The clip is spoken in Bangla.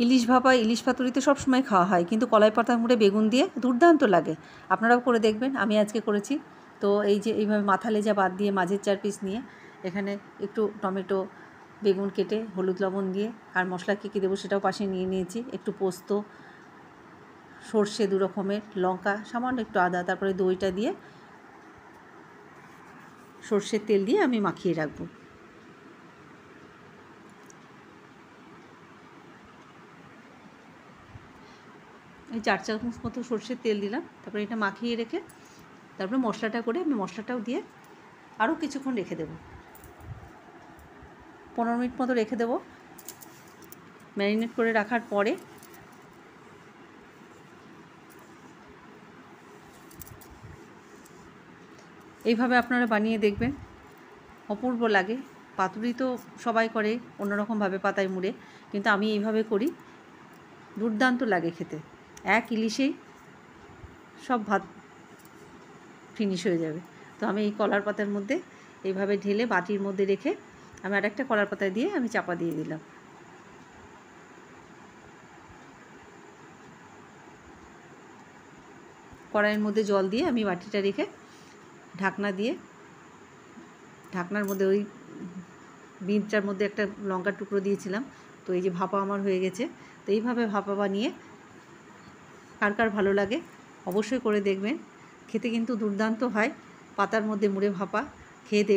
ইলিশ ভাপা, ইলিশ পাতুরি তো সবসময় খাওয়া হয়, কিন্তু কলাই পাতার মুড়ে বেগুন দিয়ে দুর্দান্ত লাগে। আপনারাও করে দেখবেন, আমি আজকে করেছি। তো এই যে এইভাবে মাথা লেজা বাদ দিয়ে মাঝের 4 পিস নিয়ে এখানে একটু টমেটো, বেগুন কেটে হলুদ লবণ দিয়ে আর মশলা কী কী দেবো সেটাও পাশে নিয়ে নিয়েছি। একটু পোস্ত, সর্ষে 2 রকমের, লঙ্কা, সামান্য একটু আদা, তারপরে দইটা দিয়ে সর্ষের তেল দিয়ে আমি মাখিয়ে রাখবো। এই 4 চামচ মতো সর্ষের তেল দিলাম, তারপরে এটা মাখিয়ে রেখে তারপরে মশলাটা করে আমি মশলাটাও দিয়ে আরও কিছুক্ষণ রেখে দেবো। 15 মিনিট মতো রেখে দেবো। ম্যারিনেট করে রাখার পরে এইভাবে আপনারা বানিয়ে দেখবেন, অপূর্ব লাগে। পাতুরি তো সবাই করে অন্যরকমভাবে পাতায় মুড়ে, কিন্তু আমি এইভাবে করি, দুর্দান্ত লাগে খেতে। এক ইলিশেই সব ভাত ফিনিশ হয়ে যাবে। তো আমি এই কলার পাতার মধ্যে এইভাবে ঢেলে বাটির মধ্যে রেখে আমি আরেকটা কলার পাতায় দিয়ে আমি চাপা দিয়ে দিলাম। কড়াইয়ের মধ্যে জল দিয়ে আমি বাটিটা রেখে ঢাকনা দিয়ে, ঢাকনার মধ্যে ওই বিনটার মধ্যে একটা লঙ্কার টুকরো দিয়েছিলাম। তো এই যে ভাপা আমার হয়ে গেছে। তো এইভাবে ভাপা বানিয়ে কার কার ভালো লাগে অবশ্যই করে দেখবেন, খেতে কিন্তু দুর্দান্ত হয়। পাতার মধ্যে মুড়ে ভাপা খেয়ে দেখবেন।